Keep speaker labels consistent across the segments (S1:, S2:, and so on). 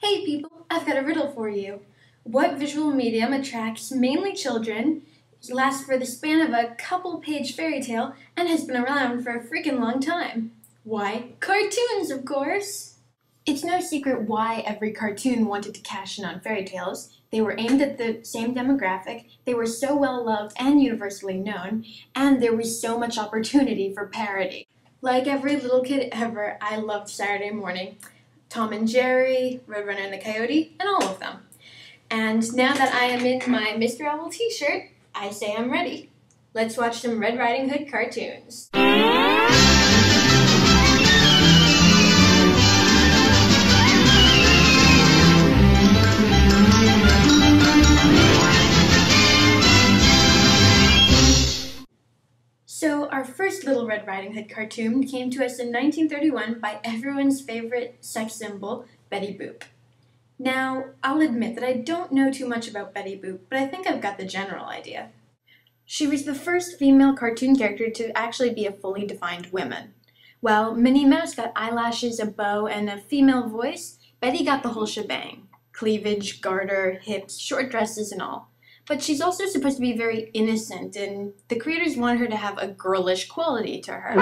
S1: Hey people, I've got a riddle for you. What visual medium attracts mainly children, lasts for the span of a couple-page fairy tale, and has been around for a freaking long time? Why, cartoons, of course! It's no secret why every cartoon wanted to cash in on fairy tales. They were aimed at the same demographic, they were so well loved and universally known, and there was so much opportunity for parody. Like every little kid ever, I loved Saturday Morning. Tom and Jerry, Roadrunner and the Coyote, and all of them. And now that I am in my Mr. Owl t-shirt, I say I'm ready. Let's watch some Red Riding Hood cartoons. So our first Little Red Riding Hood cartoon came to us in 1931 by everyone's favorite sex symbol, Betty Boop. Now, I'll admit that I don't know too much about Betty Boop, but I think I've got the general idea. She was the first female cartoon character to actually be a fully defined woman. While Minnie Mouse got eyelashes, a bow, and a female voice, Betty got the whole shebang. Cleavage, garter, hips, short dresses, and all. But she's also supposed to be very innocent, and the creators want her to have a girlish quality to her.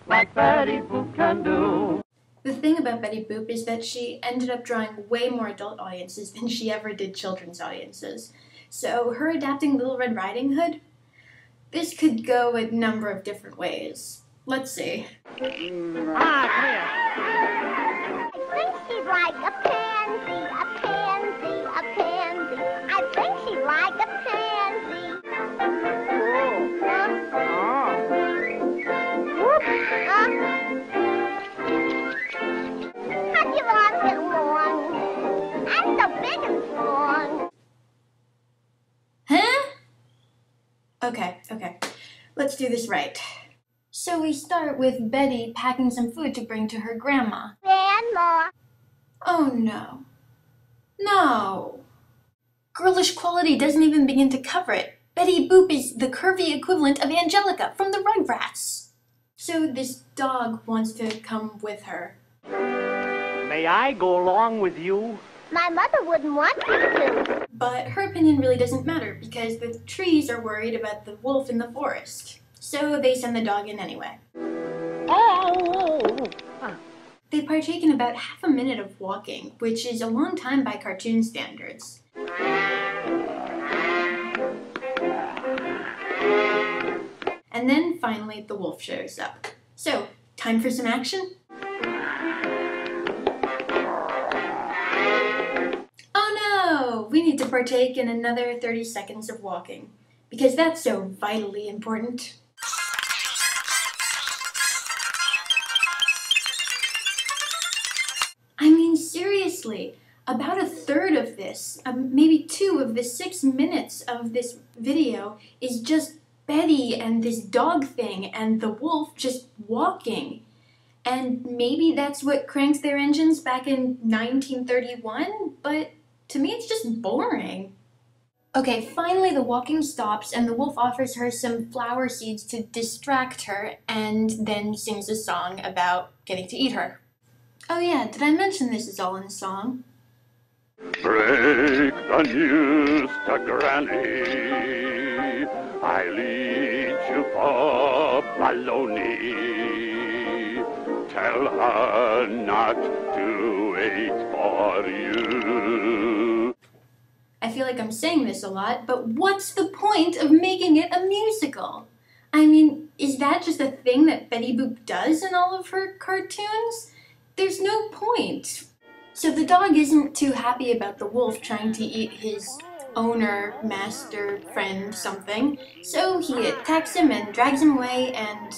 S2: Like Betty Boop can do.
S1: The thing about Betty Boop is that she ended up drawing way more adult audiences than she ever did children's audiences. So her adapting Little Red Riding Hood, this could go a number of different ways. Let's see.
S2: Come here.
S3: I think she's like a pansy, a pansy, a pansy. I think she's like a pansy. How'd you want it long? I'm so big and strong.
S1: Huh? Okay. Let's do this right. So we start with Betty packing some food to bring to her grandma.
S3: Grandma.
S1: Oh no. No. Girlish quality doesn't even begin to cover it. Betty Boop is the curvy equivalent of Angelica from the Rugrats. So this dog wants to come with her.
S2: May I go along with you?
S3: My mother wouldn't want you to.
S1: But her opinion really doesn't matter because the trees are worried about the wolf in the forest. So they send the dog in anyway.
S2: Oh!
S1: They partake in about half a minute of walking, which is a long time by cartoon standards. And then finally the wolf shows up. So, time for some action? Oh no! We need to partake in another 30 seconds of walking, because that's so vitally important. I mean, seriously, about a third of this, maybe 2 of the 6 minutes of this video is just Betty and this dog thing and the wolf just walking. And maybe that's what cranked their engines back in 1931, but to me it's just boring. Okay, finally the walking stops and the wolf offers her some flower seeds to distract her and then sings a song about getting to eat her. Oh yeah, did I mention this is all in song?
S4: Break the news to Granny. I lead you for baloney. Tell her not to wait for you.
S1: I feel like I'm saying this a lot, but what's the point of making it a musical? I mean, is that just a thing that Betty Boop does in all of her cartoons? There's no point. So the dog isn't too happy about the wolf trying to eat his owner, master, friend, something. So he attacks him and drags him away and...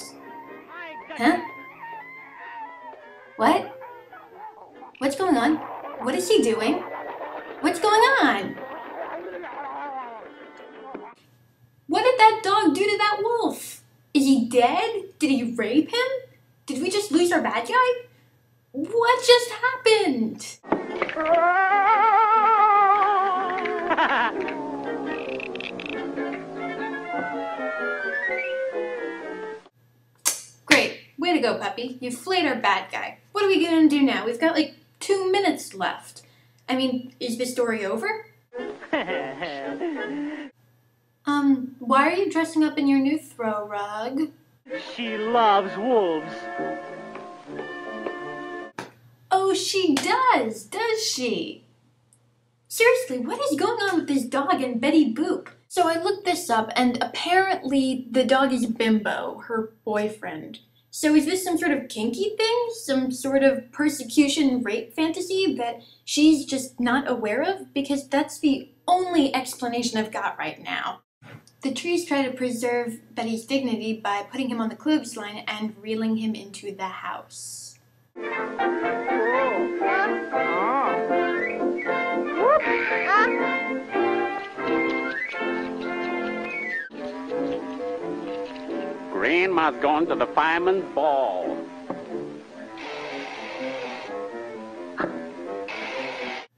S1: Huh? What? What's going on? What is he doing? What's going on? What did that dog do to that wolf? Is he dead? Did he rape him? Did we just lose our bad guy? What just happened? Great. Way to go, puppy. You flayed our bad guy. What are we gonna do now? We've got like 2 minutes left. I mean, is the story over? Why are you dressing up in your new throw rug?
S2: She loves wolves.
S1: Oh, she does she? Seriously, what is going on with this dog and Betty Boop? So I looked this up, and apparently the dog is Bimbo, her boyfriend. So is this some sort of kinky thing? Some sort of persecution rape fantasy that she's just not aware of? Because that's the only explanation I've got right now. The trees try to preserve Betty's dignity by putting him on the clothesline and reeling him into the house.
S4: Grandma's gone to the fireman's ball.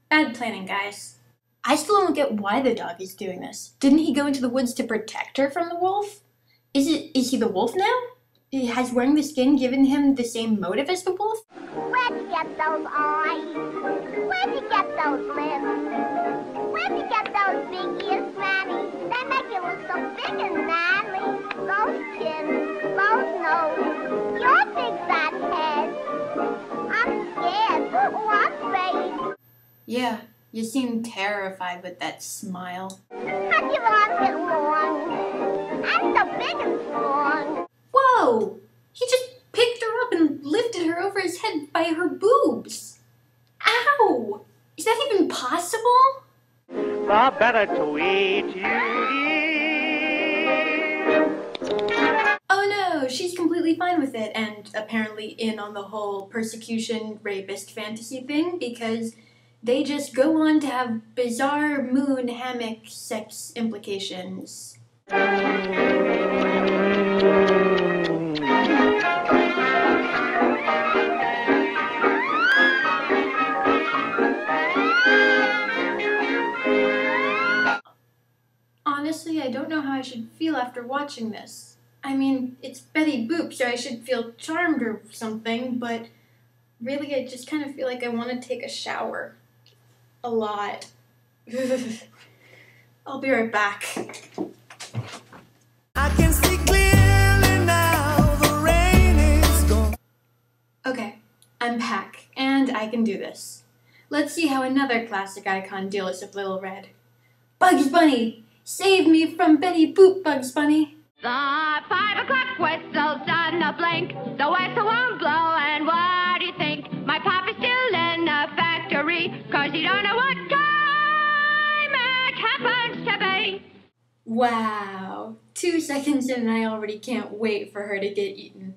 S1: Bad planning, guys. I still don't get why the dog is doing this. Didn't he go into the woods to protect her from the wolf? Is he the wolf now? Has wearing the skin given him the same motive as the wolf?
S3: Where'd you get those eyes? Where'd you get those lips? Where'd you get those big ears, Granny? They make you look so big and manly. Those chins, those noses, your big fat head. I'm scared. Oh, I'm afraid.
S1: Yeah, you seem terrified with that smile.
S3: How'd your arms get long? I'm so big and strong.
S1: Whoa! He just picked her up and lifted her over his head by her boobs. Ow! Is that even possible?
S2: The better to eat you eat.
S1: Oh no, she's completely fine with it and apparently in on the whole persecution rapist fantasy thing because they just go on to have bizarre moon hammock sex implications. Honestly, I don't know how I should feel after watching this. I mean, it's Betty Boop, so I should feel charmed or something, but really I just kind of feel like I want to take a shower. A lot. I'll be right back.
S5: I can see clearly now, the rain is gone.
S1: Okay, I'm back, and I can do this. Let's see how another classic icon deals with Little Red. Bugs Bunny! Save me from Betty Boop, Bugs Bunny!
S6: The 5 o'clock whistle's done a blink. The whistle won't blow, and what do you think? My papa's still in the factory, 'cause he don't know what time it happens to be.
S1: Wow. 2 seconds in and I already can't wait for her to get eaten.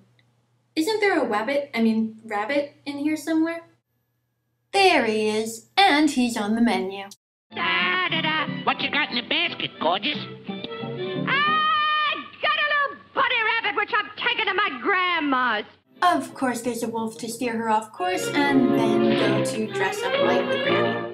S1: Isn't there a rabbit in here somewhere? There he is, and he's on the menu.
S6: Da-da-da.
S7: What you got in the basket, gorgeous?
S6: I got a little bunny rabbit which I'm taking to my grandma's.
S1: Of course there's a wolf to steer her off course and then go to dress up like the granny.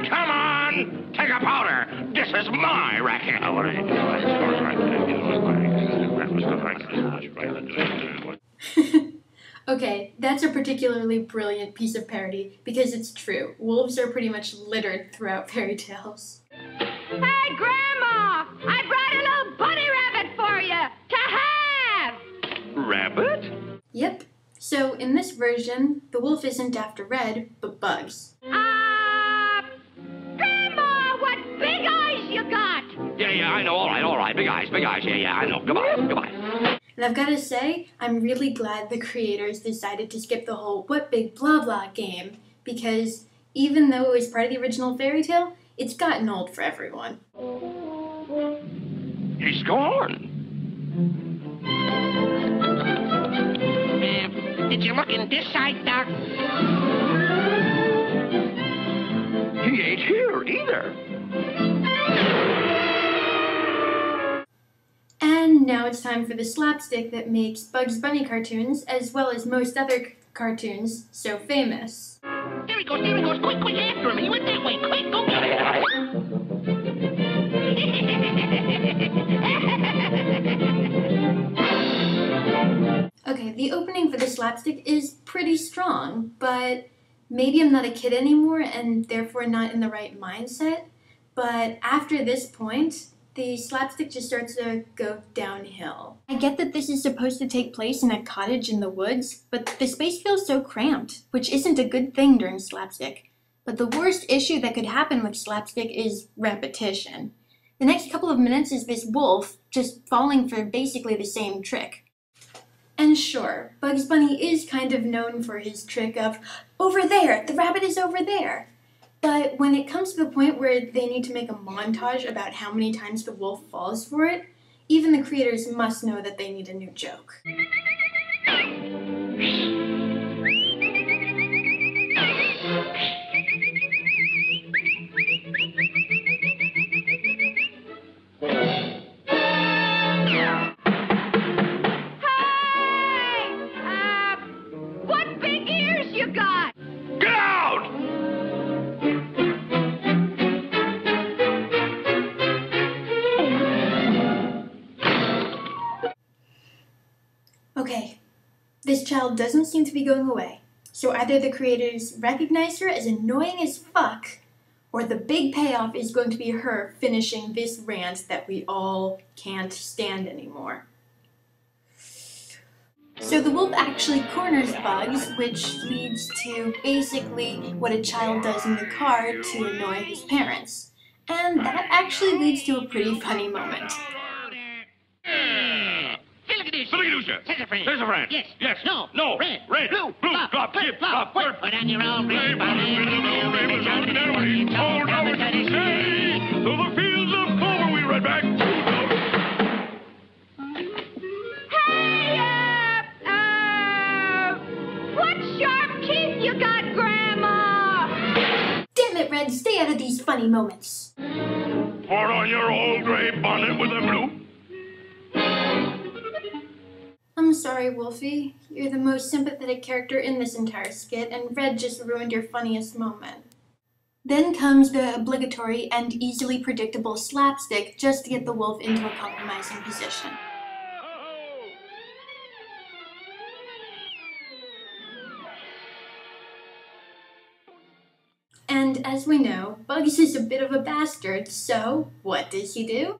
S7: Come on! Take a powder! This is my racket!
S1: Okay, that's a particularly brilliant piece of parody because it's true. Wolves are pretty much littered throughout fairy tales.
S6: Hey, Grandma! I brought a little bunny rabbit for you to have!
S7: Rabbit?
S1: Yep. So in this version, the wolf isn't after Red, but Bugs.
S6: Grandma, what big eyes you got!
S7: Yeah, I know. All right. Big eyes. Yeah, I know. Goodbye.
S1: And I've got to say, I'm really glad the creators decided to skip the whole what big blah blah game, because even though it was part of the original fairy tale, it's gotten old for everyone.
S7: He's gone. Did you look in this side, Doc? He ain't here either.
S1: And now it's time for the slapstick that makes Bugs Bunny cartoons, as well as most other cartoons, so famous.
S7: There he goes. Quick, after him. He went that way. Quick, go get him.
S1: Okay, the opening for the slapstick is pretty strong, but maybe I'm not a kid anymore and therefore not in the right mindset. But after this point, the slapstick just starts to go downhill. I get that this is supposed to take place in a cottage in the woods, but the space feels so cramped, which isn't a good thing during slapstick. But the worst issue that could happen with slapstick is repetition. The next couple of minutes is this wolf just falling for basically the same trick. And sure, Bugs Bunny is kind of known for his trick of, over there, the rabbit is over there. But when it comes to the point where they need to make a montage about how many times the wolf falls for it, even the creators must know that they need a new joke.
S6: What big ears you got?
S7: Get out!
S1: Okay, this child doesn't seem to be going away. So either the creators recognize her as annoying as fuck, or the big payoff is going to be her finishing this rant that we all can't stand anymore. So the wolf actually corners Bugs, which leads to basically what a child does in the car to annoy his parents. And that actually leads to a pretty funny moment.
S7: There's a friend.
S8: Yes.
S7: Yes.
S8: No.
S7: No.
S8: Red.
S7: Red.
S8: Blue.
S7: Blue.
S8: Flop.
S7: Flop.
S8: Flip.
S7: Flip.
S8: Flop.
S7: Flop.
S8: Put on your own green
S7: To the fields of clover we ride back.
S6: Hey, what sharp teeth you got, Grandma?
S1: Damn it, Red, stay out of these funny moments.
S7: Put on your old gray bonnet with a blue.
S1: I'm sorry, Wolfie. You're the most sympathetic character in this entire skit, and Red just ruined your funniest moment. Then comes the obligatory and easily predictable slapstick just to get the wolf into a compromising position. And as we know, Bugs is a bit of a bastard, so what does he do?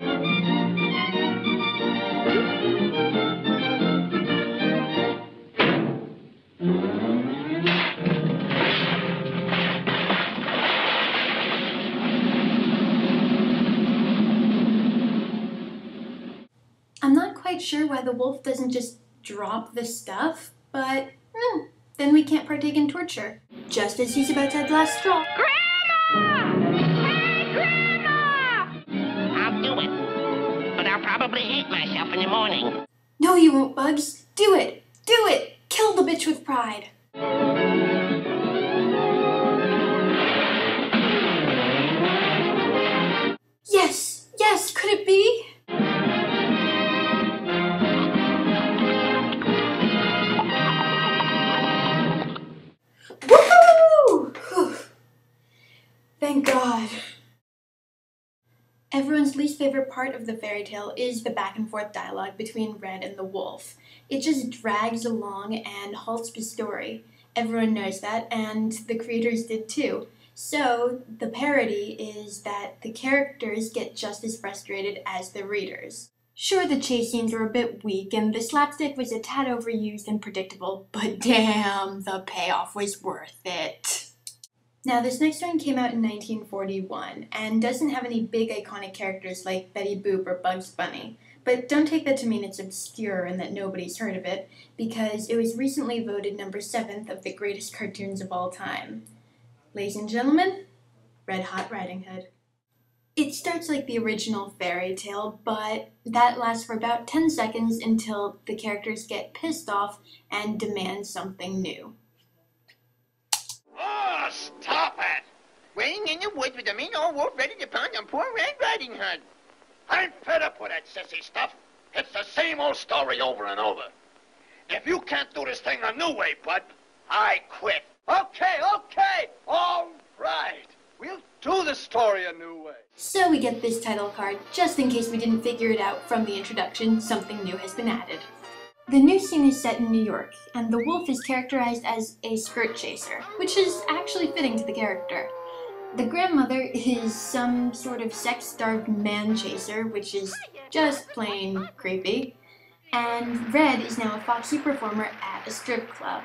S1: I'm not quite sure why the wolf doesn't just drop the stuff, but then we can't partake in torture. Just as he's about to have the last straw.
S6: Grandma! Hey, Grandma!
S8: I'll do it. But I'll probably hate myself in the morning.
S1: No, you won't, Bugs. Do it! Do it! Kill the bitch with pride. Yes! Yes! Could it be? Woohoo! Whew. Thank God. Everyone's least favorite part of the fairy tale is the back and forth dialogue between Red and the wolf. It just drags along and halts the story. Everyone knows that, and the creators did too. So, the parody is that the characters get just as frustrated as the readers. Sure, the chase scenes were a bit weak, and the slapstick was a tad overused and predictable, but damn, the payoff was worth it. Now, this next one came out in 1941, and doesn't have any big iconic characters like Betty Boop or Bugs Bunny. But don't take that to mean it's obscure and that nobody's heard of it, because it was recently voted number 7th of the greatest cartoons of all time. Ladies and gentlemen, Red Hot Riding Hood. It starts like the original fairy tale, but that lasts for about 10 seconds until the characters get pissed off and demand something new.
S9: Oh, stop it!
S10: Waiting in the woods with a mean old wolf ready to pounce on poor Red Riding Hood.
S9: I'm fed up with that sissy stuff. It's the same old story over and over. If you can't do this thing a new way, bud, I quit. Okay, all right. We'll do the story a new way.
S1: So we get this title card, just in case we didn't figure it out from the introduction, something new has been added. The new scene is set in New York, and the wolf is characterized as a skirt chaser, which is actually fitting to the character. The grandmother is some sort of sex-starved man chaser, which is just plain creepy. And Red is now a foxy performer at a strip club.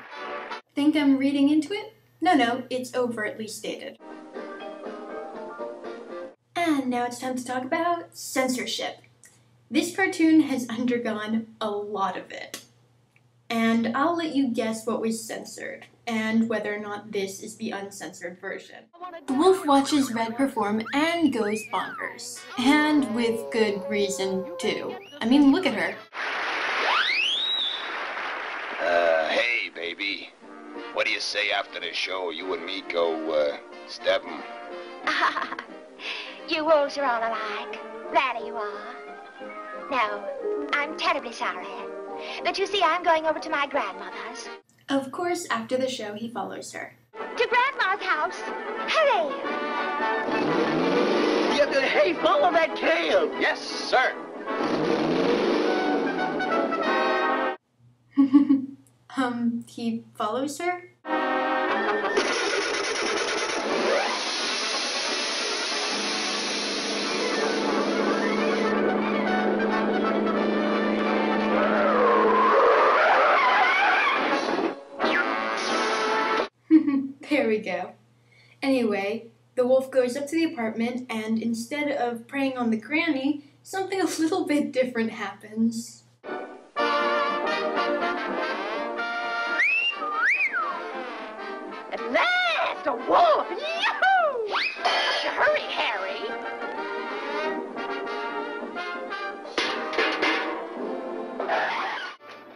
S1: Think I'm reading into it? No, it's overtly stated. And now it's time to talk about censorship. This cartoon has undergone a lot of it. And I'll let you guess what was censored, and whether or not this is the uncensored version. The wolf watches Red perform and goes bonkers. And with good reason, too. I mean, look at her.
S11: Hey, baby. What do you say after the show? You and me go, stab 'em?
S3: You wolves are all alike. That you are. No, I'm terribly sorry. But you see, I'm going over to my grandmother's.
S1: Of course, after the show, he follows her.
S3: To Grandma's house. Hurry!
S10: Hey, follow that tail.
S11: Yes, sir.
S1: He follows her? There we go. Anyway, the wolf goes up to the apartment, and instead of preying on the granny, something a little bit different happens.
S3: At last, a wolf! Yahoo! Hurry, Harry!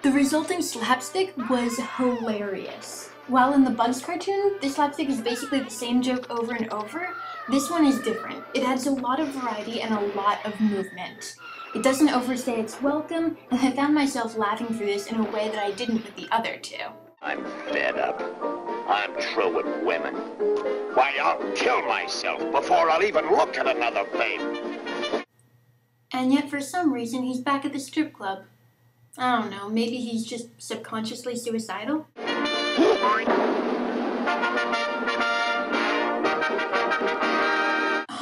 S1: The resulting slapstick was hilarious. While in the Bugs cartoon, the slapstick is basically the same joke over and over, this one is different. It adds a lot of variety and a lot of movement. It doesn't overstay its welcome, and I found myself laughing through this in a way that I didn't with the other two.
S9: I'm fed up. I'm through with women. Why, I'll kill myself before I'll even look at another babe.
S1: And yet for some reason he's back at the strip club. I don't know, maybe he's just subconsciously suicidal?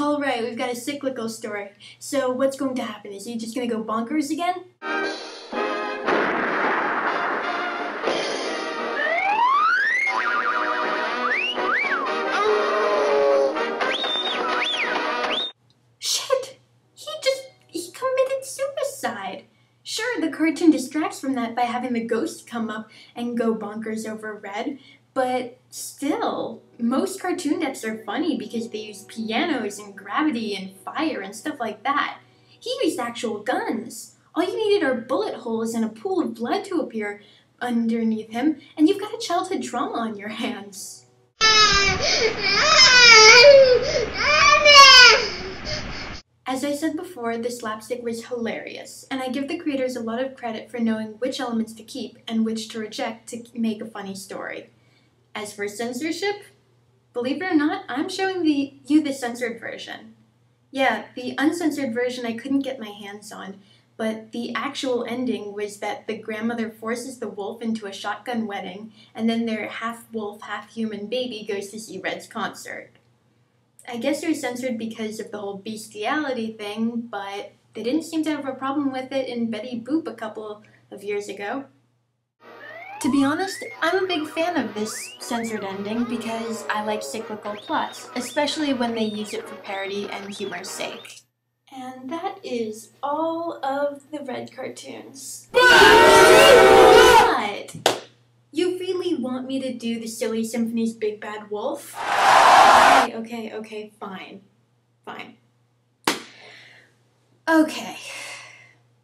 S1: Alright, we've got a cyclical story. So what's going to happen? Is he just going to go bonkers again? Shit! He committed suicide! Sure, the cartoon distracts from that by having the ghost come up and go bonkers over Red, but still, most cartoon deaths are funny because they use pianos and gravity and fire and stuff like that. He used actual guns. All you needed are bullet holes and a pool of blood to appear underneath him, and you've got a childhood trauma on your hands. As I said before, the slapstick was hilarious, and I give the creators a lot of credit for knowing which elements to keep and which to reject to make a funny story. As for censorship, believe it or not, I'm showing you the censored version. Yeah, the uncensored version I couldn't get my hands on, but the actual ending was that the grandmother forces the wolf into a shotgun wedding, and then their half-wolf, half-human baby goes to see Red's concert. I guess it was censored because of the whole bestiality thing, but they didn't seem to have a problem with it in Betty Boop a couple of years ago. To be honest, I'm a big fan of this censored ending because I like cyclical plots, especially when they use it for parody and humor's sake. And that is all of the Red cartoons. What? You really want me to do the Silly Symphony's Big Bad Wolf? Okay, fine. Okay,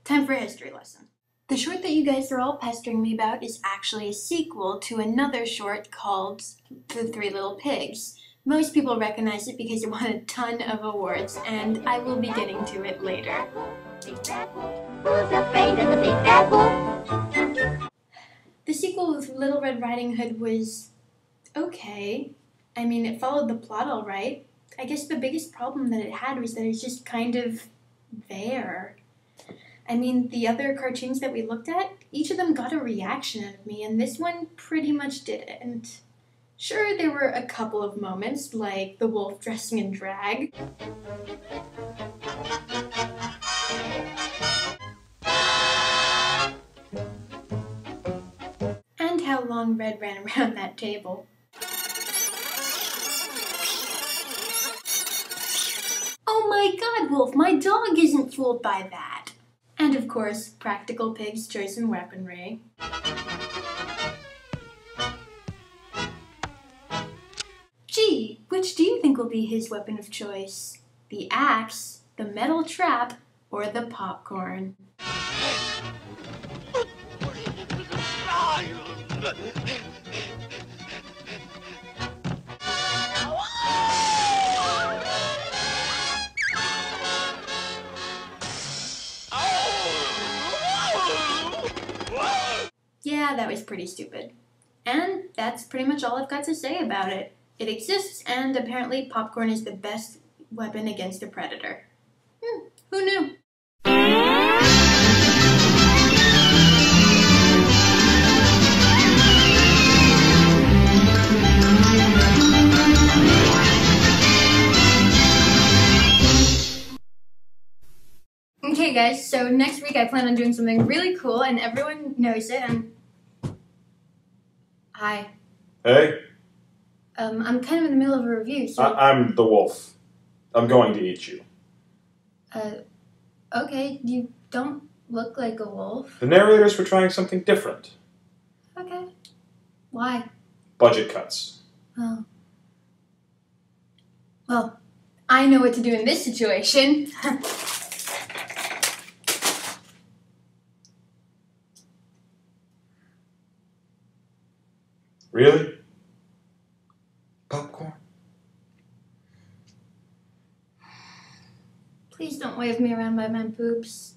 S1: time for a history lesson. The short that you guys are all pestering me about is actually a sequel to another short called The Three Little Pigs. Most people recognize it because it won a ton of awards, and I will be getting to it later.
S3: Big Bad Wolf, who's afraid of the Big Bad Wolf?
S1: The sequel with Little Red Riding Hood was okay. I mean, it followed the plot all right. I guess the biggest problem that it had was that it's just kind of there. I mean, the other cartoons that we looked at, each of them got a reaction out of me, and this one pretty much didn't. Sure, there were a couple of moments, like the wolf dressing in drag. And how long Red ran around that table. Oh my god, Wolf, my dog isn't fooled by that. And of course, Practical Pig's choice in weaponry. Gee, which do you think will be his weapon of choice? The axe, the metal trap, or the popcorn? Yeah, that was pretty stupid. And that's pretty much all I've got to say about it. It exists, and apparently popcorn is the best weapon against a predator. Who knew? Okay guys, so next week I plan on doing something really cool and everyone knows it, and... Hi.
S12: Hey?
S1: I'm kind of in the middle of a review, so...
S12: I'm the wolf. I'm going to eat you.
S1: Okay, you don't look like a wolf.
S12: The narrators were trying something different.
S1: Okay. Why?
S12: Budget cuts.
S1: Oh. Well, I know what to do in this situation.
S12: Really? Popcorn?
S1: Please don't wave me around by my boobs.